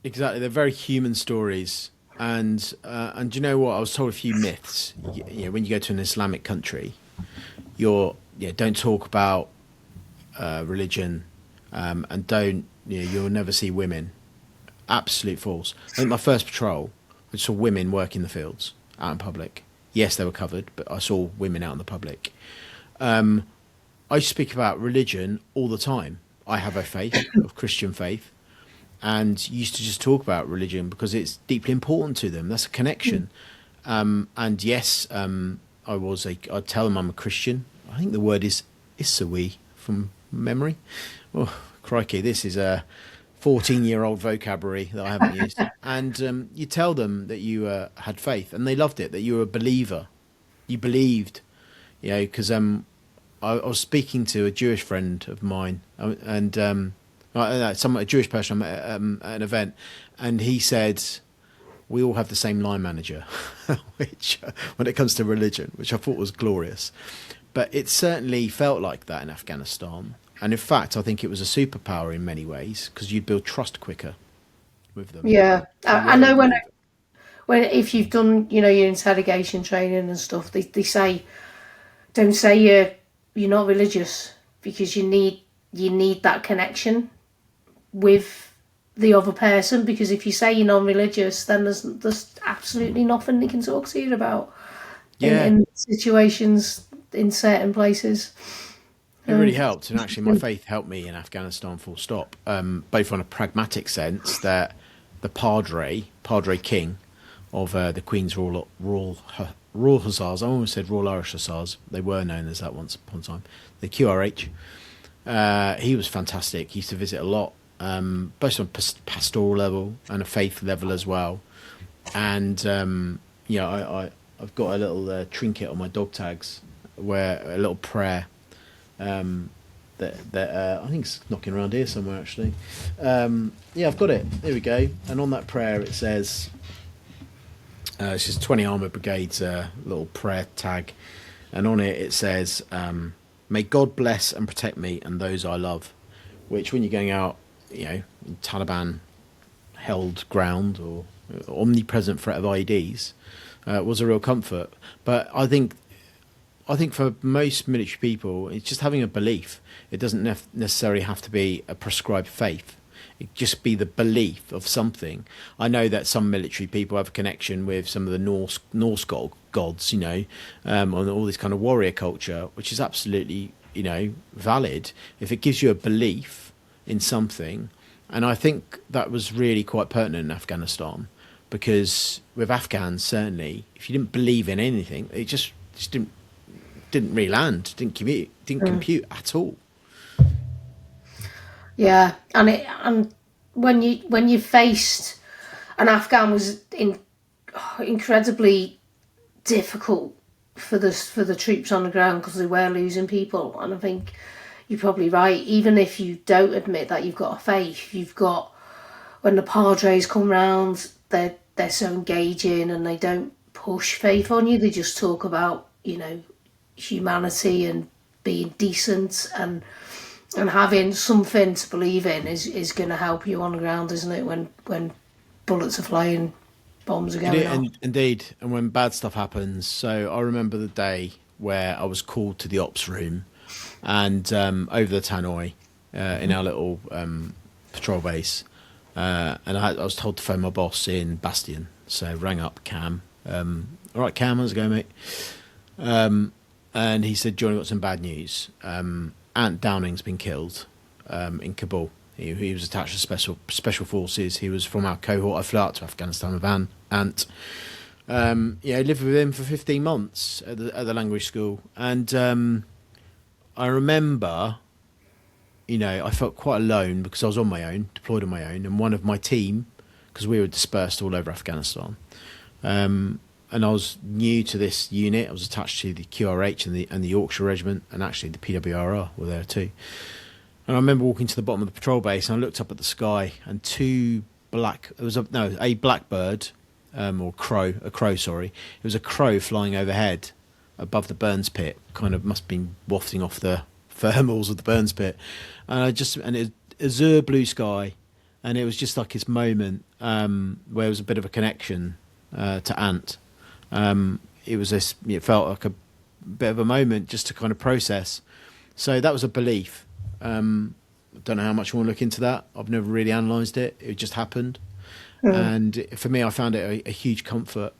exactly. They're very human stories. And do you know what? I was told a few myths. When you go to an Islamic country, don't talk about religion, and don't you'll never see women. Absolute false. I think my first patrol, I saw women work in the fields out in public. Yes, they were covered, but I saw women out in the public. I speak about religion all the time. I have a faith of Christian faith, and used to just talk about religion because it's deeply important to them. That's a connection. And yes, I'd tell them I'm a Christian. I think the word is Isawi from memory. Oh, crikey, this is a 14-year-old vocabulary that I haven't used. And you tell them that you had faith, and they loved it, that you were a believer. You believed, because I was speaking to a Jewish friend of mine, and a Jewish person at an event, and he said, we all have the same line manager, which, when it comes to religion, which I thought was glorious. But it certainly felt like that in Afghanistan. And in fact, I think it was a superpower in many ways, because you'd build trust quicker with them.
Yeah,
So
I know when if you've done your interrogation training and stuff, they say, don't say you're not religious, because you need that connection with the other person, because if you say you're non-religious, then there's absolutely nothing they can talk to you about in situations in certain places.
It really helped, and actually my faith helped me in Afghanistan, full stop, both on a pragmatic sense, that the Padre King of the Queen's Royal Hussars, I almost said Royal Irish Hussars, they were known as that once upon a time, the QRH, he was fantastic. He used to visit a lot, both on pastoral level and a faith level as well. And I've got a little trinket on my dog tags, where a little prayer that I think it's knocking around here somewhere actually. I've got it. There we go. And on that prayer it says, it's just 20 Armoured Brigade's little prayer tag, and on it says, may God bless and protect me and those I love. Which, when you're going out, in Taliban held ground or omnipresent threat of IEDs, was a real comfort. But I think for most military people, it's just having a belief. It doesn't necessarily have to be a prescribed faith. It just be the belief of something. I know that some military people have a connection with some of the Norse gods, and all this kind of warrior culture, which is absolutely, valid. If it gives you a belief in something, and I think that was really quite pertinent in Afghanistan, because with Afghans, certainly, if you didn't believe in anything, it just didn't really land, didn't compute at all.
Yeah, and when you faced an Afghan was incredibly difficult for the troops on the ground because they were losing people, and I think you're probably right. Even if you don't admit that you've got a faith, you've got, when the padres come round, they're so engaging and they don't push faith on you. They just talk about humanity and being decent, and having something to believe in is going to help you on the ground, isn't it? When bullets are flying, bombs are going off.
Indeed, and when bad stuff happens. So I remember the day where I was called to the ops room, and over the tannoy in our little patrol base, and I was told to phone my boss in Bastion. So I rang up Cam. All right, Cam, how's it going, mate? And he said, Johnny, got some bad news. Ant Downing's been killed in Kabul. He was attached to special forces. He was from our cohort. I flew out to Afghanistan with Ant. I lived with him for 15 months at the language school. And I remember, I felt quite alone because I was on my own, deployed on my own. And one of my team, because we were dispersed all over Afghanistan, and I was new to this unit. I was attached to the QRH and the Yorkshire Regiment, and actually the PWRR were there too. And I remember walking to the bottom of the patrol base, and I looked up at the sky, and a blackbird, or a crow, sorry. It was a crow flying overhead above the Burns pit, kind of must have been wafting off the thermals of the Burns pit. And it was azure blue sky, and it was just like this moment where there was a bit of a connection to Ant. It felt like a bit of a moment just to kind of process. So that was a belief. I don't know how much you want to look into that. I've never really analysed it. It just happened. And for me, I found it a huge comfort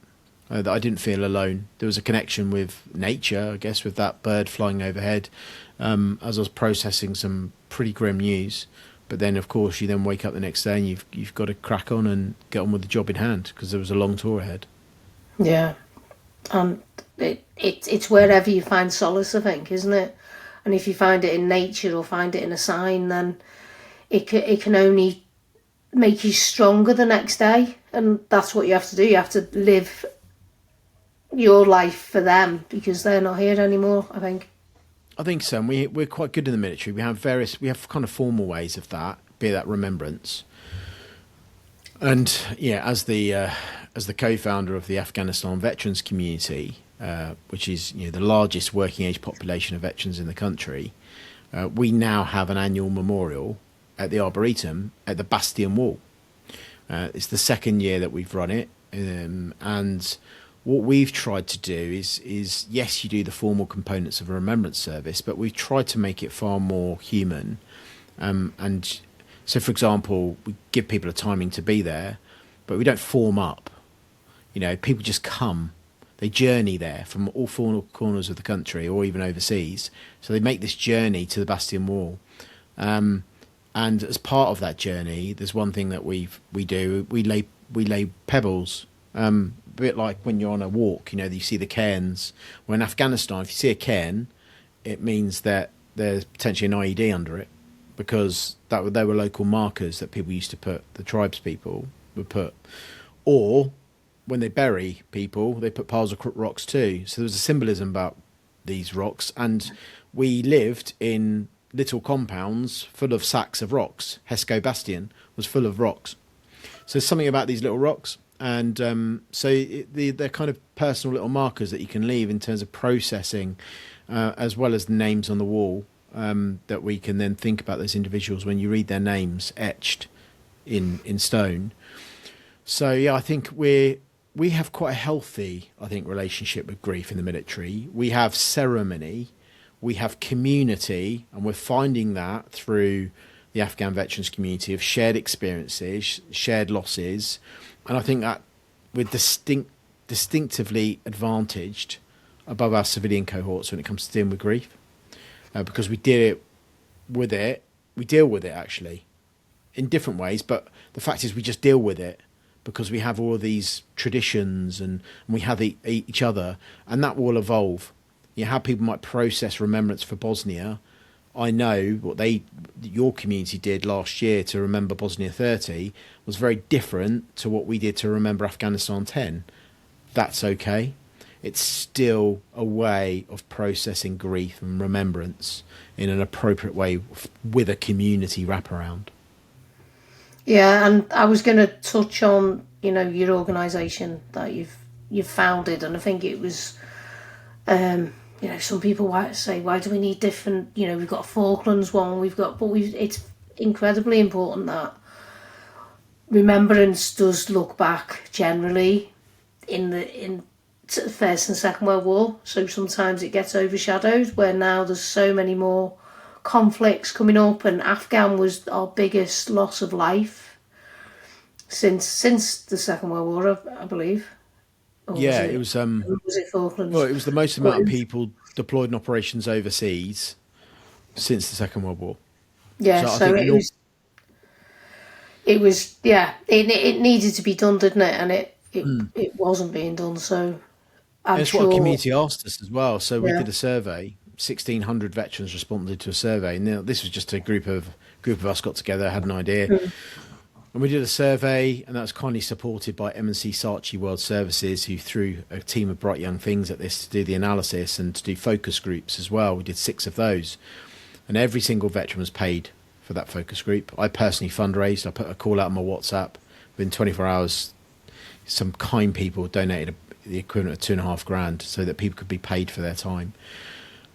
that I didn't feel alone. There was a connection with nature, I guess, with that bird flying overhead as I was processing some pretty grim news. But then, of course, you then wake up the next day and you've got to crack on and get on with the job in hand, because there was a long tour ahead.
Yeah, and it's wherever you find solace, I think, isn't it? And if you find it in nature or find it in a sign, then it can only make you stronger the next day. And that's what you have to do. You have to live your life for them, because they're not here anymore, I think.
I think so. And we're quite good in the military. We have kind of formal ways of that, be that remembrance. And yeah, as the co-founder of the Afghanistan veterans community, which is the largest working age population of veterans in the country, we now have an annual memorial at the Arboretum at the Bastion Wall. It's the second year that we've run it, and what we've tried to do is yes, you do the formal components of a remembrance service, but we've tried to make it far more human. And so, for example, we give people a timing to be there, but we don't form up. People just come. They journey there from all four corners of the country or even overseas. So they make this journey to the Bastion Wall. And as part of that journey, there's one thing that we do. We lay pebbles. A bit like when you're on a walk, you see the cairns. Well, in Afghanistan, if you see a cairn, it means that there's potentially an IED under it, because they were local markers that people used to put, the tribes people would put. Or when they bury people, they put piles of rocks too. So there was a symbolism about these rocks. And we lived in little compounds full of sacks of rocks. Hesco Bastion was full of rocks. So there's something about these little rocks. And they're kind of personal little markers that you can leave in terms of processing, as well as the names on the wall, that we can then think about those individuals when you read their names etched in stone. So, yeah, I think we're we have quite a healthy, I think, relationship with grief in the military. We have ceremony, we have community, and we're finding that through the Afghan veterans community of shared experiences, shared losses, and I think that we're distinctively advantaged above our civilian cohorts when it comes to dealing with grief, because we deal with it. We deal with it actually in different ways, but the fact is we just deal with it because we have all of these traditions and we have each other, and that will evolve. You know, how people might process remembrance for Bosnia. I know what your community did last year to remember Bosnia 30 was very different to what we did to remember Afghanistan 10. That's okay. It's still a way of processing grief and remembrance in an appropriate way with a community wraparound.
Yeah, and I was going to touch on, your organisation that you've founded, and I think it was, some people might say, why do we need different? We've got a Falklands one, it's incredibly important that remembrance does look back generally in to the First and Second World War. So sometimes it gets overshadowed, where now there's so many more conflicts coming up, and Afghan was our biggest loss of life since the Second World War, I believe. Or
Yeah,
was it Falklands?
well, it was the most amount of people deployed in operations overseas since the Second World War.
Yeah, so it was it needed to be done, didn't it? And it wasn't being done. So
It's what a community asked us as well. So we did a survey. 1,600 veterans responded to a survey. Now this was just a group of us got together, had an idea, and we did a survey, and that was kindly supported by M&C Saatchi World Services, who threw a team of bright young things at this to do the analysis and to do focus groups as well. We did 6 of those, and every single veteran was paid for that focus group. I personally fundraised. I put a call out on my WhatsApp. Within 24 hours, some kind people donated the equivalent of $2,500 so that people could be paid for their time.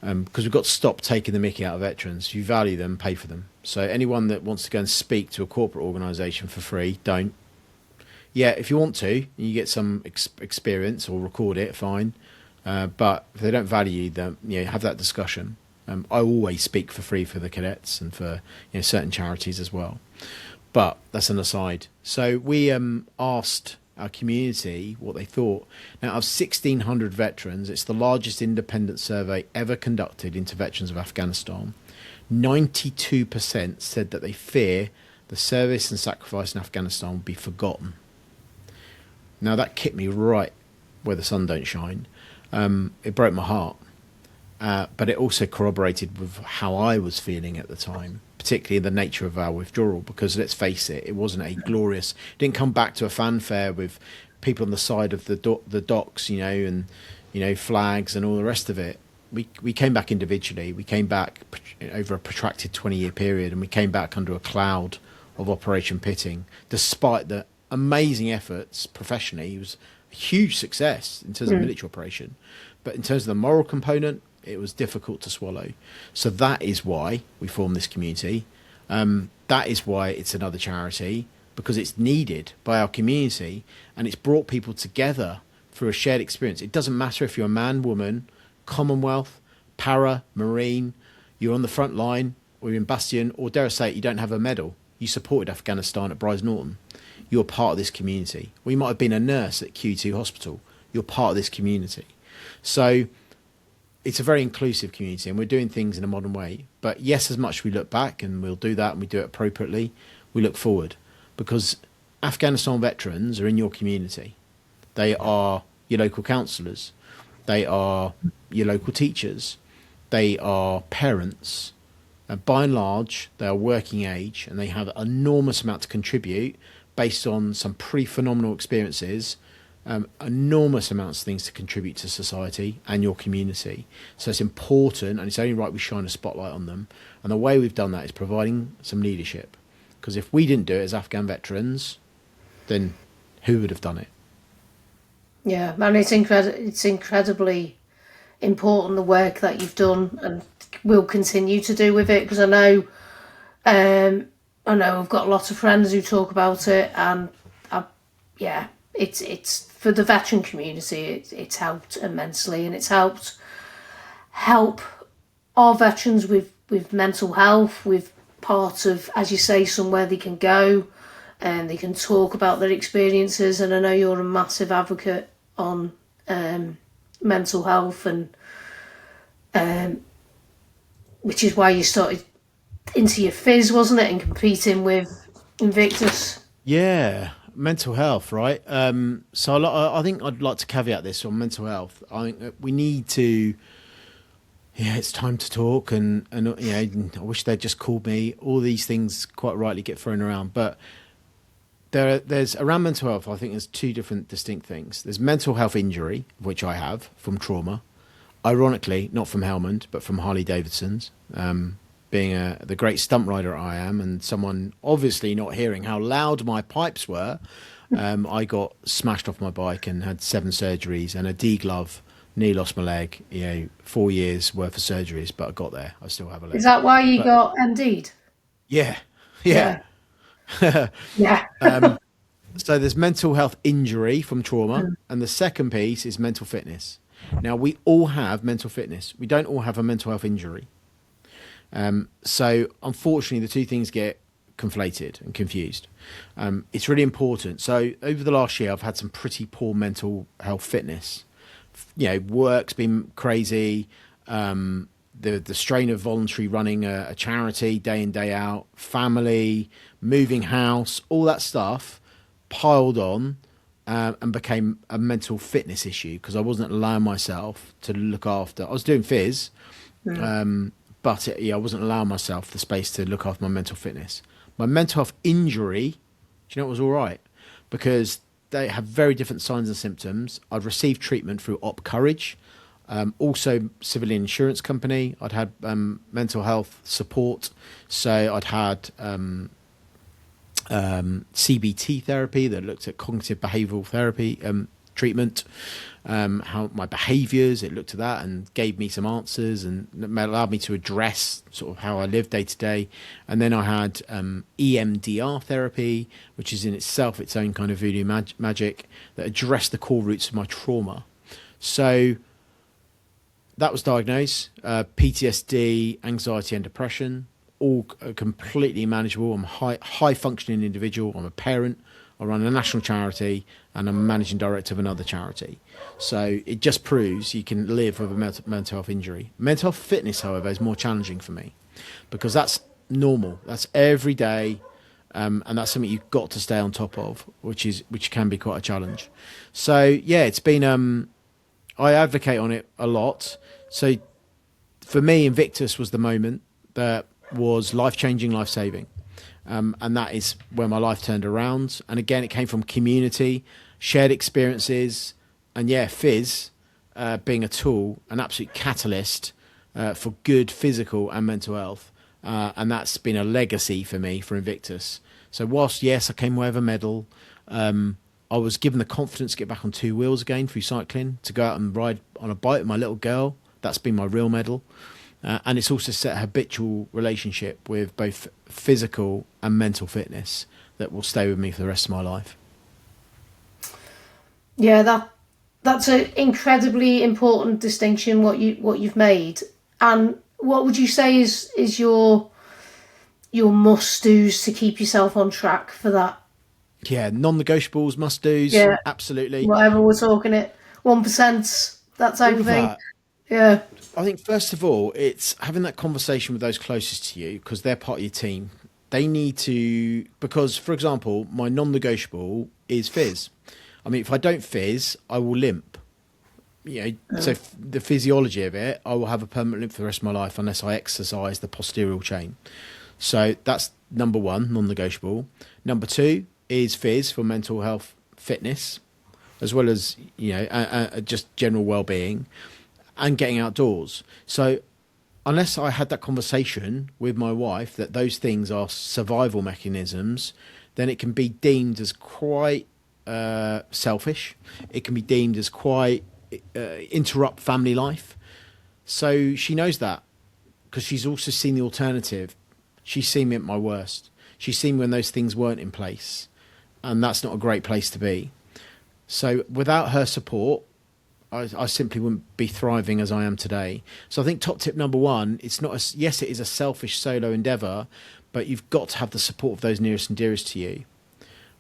Because we've got to stop taking the mickey out of veterans. If you value them, pay for them. So anyone that wants to go and speak to a corporate organisation for free, don't. Yeah, if you want to, you get some experience or record it, fine. But if they don't value them, have that discussion. I always speak for free for the cadets and for certain charities as well. But that's an aside. So we asked our community what they thought. Now, of 1,600 veterans, it's the largest independent survey ever conducted into veterans of Afghanistan. 92% said that they fear the service and sacrifice in Afghanistan will be forgotten. Now, that kicked me right where the sun don't shine. It broke my heart. But it also corroborated with how I was feeling at the time, particularly the nature of our withdrawal, because let's face it, it wasn't a glorious, it didn't come back to a fanfare with people on the side of the docks, and flags and all the rest of it. We came back individually. We came back over a protracted 20-year period, and we came back under a cloud of Operation Pitting, despite the amazing efforts professionally. It was a huge success in terms of military operation, but in terms of the moral component, it was difficult to swallow. So that is why we formed this community. That is why it's another charity, because it's needed by our community, and it's brought people together through a shared experience. It doesn't matter if you're a man, woman, Commonwealth, para, Marine, you're on the front line, or you're in Bastion, or dare I say it, you don't have a medal. You supported Afghanistan at Bryce Norton. You're part of this community. Or you might have been a nurse at Q2 Hospital. You're part of this community. So it's a very inclusive community, and we're doing things in a modern way. But yes, as much as we look back, and we'll do that, and we do it appropriately, we look forward, because Afghanistan veterans are in your community. They are your local counsellors. They are your local teachers. They are parents. By and large, they are working age, and they have an enormous amount to contribute based on some pretty phenomenal experiences. Enormous amounts of things to contribute to society and your community. So it's important, and it's only right we shine a spotlight on them. And the way we've done that is providing some leadership. Because if we didn't do it as Afghan veterans, then who would have done it?
Yeah, and it's incredibly important, the work that you've done and will continue to do with it, because I know I've got a lot of friends who talk about it, and it's for the veteran community. It's helped immensely, and it's help our veterans with mental health, with part of, as you say, somewhere they can go and they can talk about their experiences. And I know you're a massive advocate on mental health, and which is why you started into your fizz, wasn't it, and competing with Invictus.
Yeah, mental health, right? So I think I'd like to caveat this on mental health. I think that we need to. Yeah, it's time to talk, and I wish they'd just called me. All these things quite rightly get thrown around, but there's around mental health. I think there's two different distinct things. There's mental health injury, which I have from trauma, ironically not from Helmand, but from Harley Davidson's. Being the great stunt rider I am, and someone obviously not hearing how loud my pipes were, I got smashed off my bike and had 7 surgeries and a D-glove. Knee, lost my leg, 4 years worth of surgeries, but I got there. I still have a leg.
Is that why you got MD'd?
Yeah.
Yeah.
So there's mental health injury from trauma, and the second piece is mental fitness. Now, we all have mental fitness. We don't all have a mental health injury. So unfortunately, the two things get conflated and confused. It's really important. So over the last year, I've had some pretty poor mental health fitness. Work's been crazy. The strain of voluntary running a charity day in, day out, family, moving house, all that stuff piled on and became a mental fitness issue because I wasn't allowing myself to look after. I was doing phys, but I wasn't allowing myself the space to look after my mental fitness. My mental health injury, do you know, it was all right because they have very different signs and symptoms. I'd received treatment through Op Courage, also civilian insurance company. I'd had mental health support. So I'd had CBT therapy that looked at cognitive behavioural therapy treatment, how my behaviours, it looked at that and gave me some answers and allowed me to address sort of how I live day to day. And then I had EMDR therapy, which is in itself its own kind of voodoo magic that addressed the core roots of my trauma. So that was diagnosed, PTSD, anxiety and depression, all completely manageable. I'm a high functioning individual. I'm a parent. I run a national charity and I'm a managing director of another charity. So it just proves you can live with a mental health injury. Mental health fitness, however, is more challenging for me because that's normal. That's every day. And that's something you've got to stay on top of, which can be quite a challenge. So yeah, it's been, I advocate on it a lot. So for me, Invictus was the moment that was life-changing, life-saving. And that is where my life turned around. And again, it came from community, shared experiences, and fizz being a tool, an absolute catalyst for good physical and mental health. And that's been a legacy for me for Invictus. So whilst, yes, I came away with a medal, I was given the confidence to get back on 2 wheels again through cycling, to go out and ride on a bike with my little girl. That's been my real medal. And it's also set a habitual relationship with both physical and mental fitness that will stay with me for the rest of my life. Yeah,
that's an incredibly important distinction what you've made. And what would you say is your must-dos to keep yourself on track for that?
Yeah, non-negotiables, must-dos, absolutely.
Whatever we're talking it, 1%, that type of thing.
That.
Yeah.
I think first of all, it's having that conversation with those closest to you because they're part of your team. They need to, because for example, my non-negotiable is fizz. I mean, if I don't fizz, I will limp. So the physiology of it, I will have a permanent limp for the rest of my life unless I exercise the posterior chain. So that's number one, non-negotiable. Number 2 is fizz for mental health fitness, as well as, just general well-being. And getting outdoors. So unless I had that conversation with my wife that those things are survival mechanisms, then it can be deemed as quite selfish. It can be deemed as quite interrupt family life. So she knows that because she's also seen the alternative. She's seen me at my worst. She's seen when those things weren't in place. And that's not a great place to be. So without her support, I simply wouldn't be thriving as I am today. So I think top tip number one, it's not a, yes, it is a selfish solo endeavour, but you've got to have the support of those nearest and dearest to you,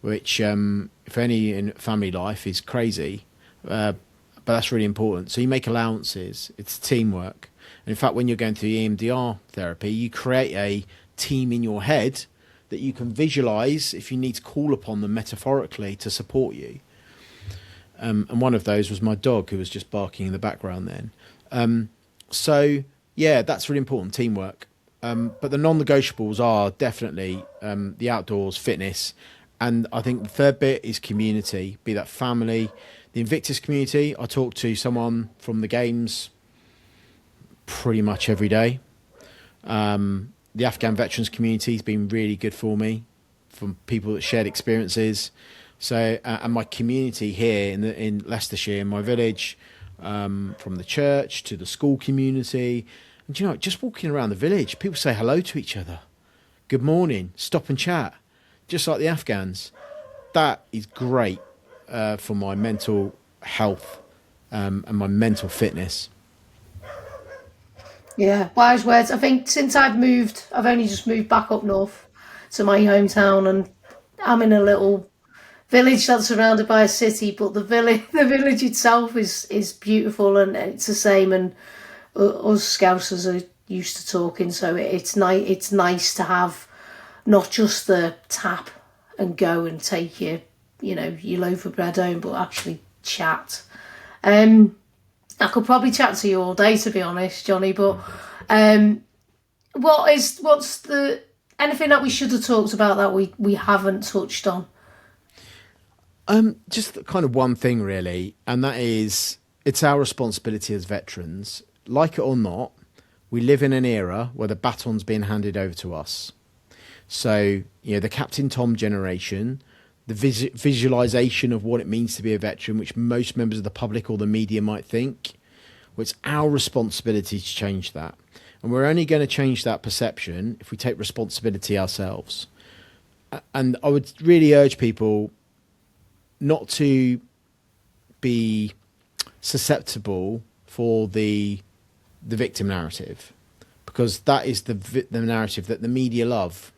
which, if any in family life, is crazy. But that's really important. So you make allowances. It's teamwork. And in fact, when you're going through EMDR therapy, you create a team in your head that you can visualize if you need to call upon them metaphorically to support you. And one of those was my dog, who was just barking in the background then. So, yeah, that's really important, teamwork. But the non-negotiables are definitely the outdoors, fitness. And I think the third bit is community, be that family. The Invictus community, I talk to someone from the games pretty much every day. The Afghan veterans community has been really good for me, from people that shared experiences. So, and my community here in Leicestershire, in my village, from the church to the school community. And, you know, just walking around the village, people say hello to each other. Good morning, stop and chat, just like the Afghans. That is great for my mental health and my mental fitness.
Yeah, wise words. I think since I've only just moved back up north to my hometown, and I'm in a little village that's surrounded by a city, but the village itself is beautiful, and it's the same. And us Scousers are used to talking, so it's nice. It's nice to have not just the tap and go and take your loaf of bread home, but actually chat. I could probably chat to you all day, to be honest, Jonny. But what's the anything that we should have talked about that we haven't touched on?
Just kind of one thing, really, and that is it's our responsibility as veterans, like it or not. We live in an era where the baton's being handed over to us. So, the Captain Tom generation, the visualization of what it means to be a veteran, which most members of the public or the media might think, well, it's our responsibility to change that. And we're only going to change that perception if we take responsibility ourselves. And I would really urge people not to be susceptible for the victim narrative, because that is the narrative that the media love.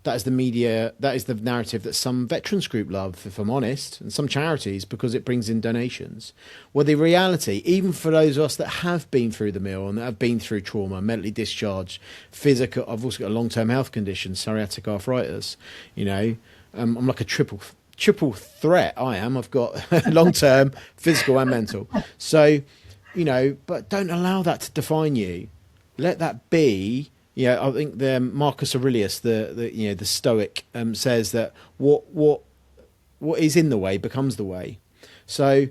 That is the narrative that some veterans group love, if I'm honest, and some charities, because it brings in donations. Well, the reality, even for those of us that have been through the mill and that have been through trauma, mentally discharged, physical, I've also got a long-term health condition, psoriatic arthritis, I'm like a triple threat. I've got long-term physical and mental. So, but don't allow that to define you. Let that be. Yeah, I think the Marcus Aurelius, the Stoic, says that what is in the way becomes the way. So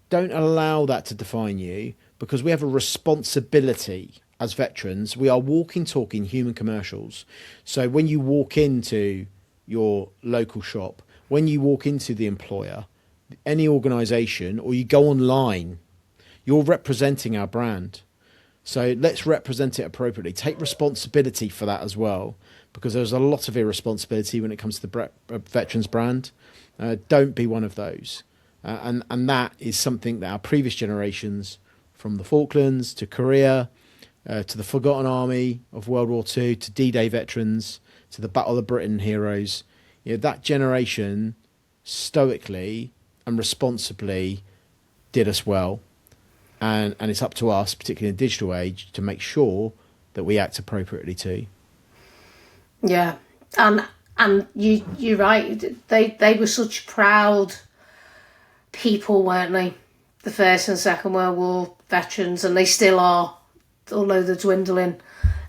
don't allow that to define you, because we have a responsibility as veterans. We are walking, talking human commercials. So when you walk into your local shop, when you walk into the employer, any organisation, or you go online, you're representing our brand. So let's represent it appropriately. Take responsibility for that as well, because there's a lot of irresponsibility when it comes to the veterans brand. Don't be one of those. And that is something that our previous generations, from the Falklands to Korea, to the Forgotten Army of World War II, to D-Day veterans, to the Battle of Britain heroes, that generation stoically and responsibly did us well. And it's up to us, particularly in the digital age, to make sure that we act appropriately too.
Yeah, and you're right. They were such proud people, weren't they? The First and Second World War veterans, and they still are, although they're dwindling,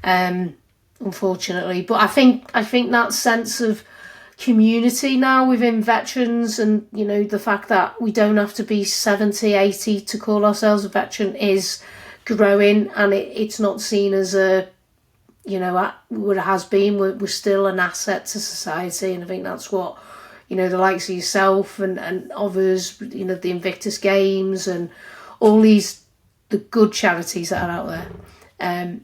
unfortunately. But I think that sense of community now within veterans, and the fact that we don't have to be 70, 80 to call ourselves a veteran, is growing, and it's not seen as a what it has been. We're still an asset to society, and I think that's what the likes of yourself and others, the Invictus Games and all the good charities that are out there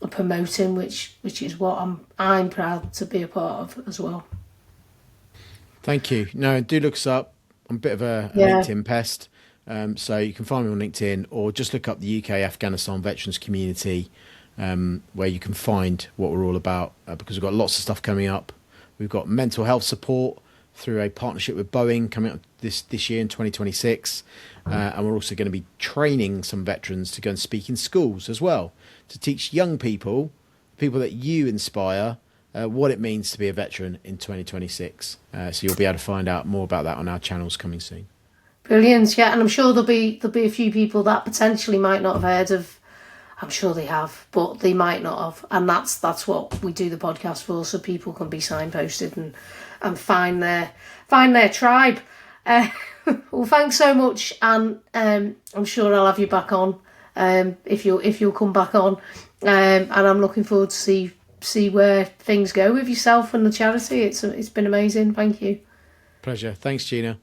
are promoting, which is what I'm proud to be a part of as well.
Thank you. No, do look us up. I'm a bit of a
Yeah.
LinkedIn pest. So you can find me on LinkedIn, or just look up the UK Afghanistan Veterans Community, where you can find what we're all about, because we've got lots of stuff coming up. We've got mental health support through a partnership with Boeing coming up this year in 2026. And we're also going to be training some veterans to go and speak in schools as well, to teach young people, people that you inspire, what it means to be a veteran in 2026. So you'll be able to find out more about that on our channels coming soon.
Brilliant, yeah, and I'm sure there'll be a few people that potentially might not have heard of. I'm sure they have, but they might not have, and that's what we do the podcast for, so people can be signposted and find their tribe. Well, thanks so much, and I'm sure I'll have you back on if you'll come back on, and I'm looking forward to see where things go with yourself and the charity. It's been amazing. Thank you.
Pleasure. Thanks, Gina.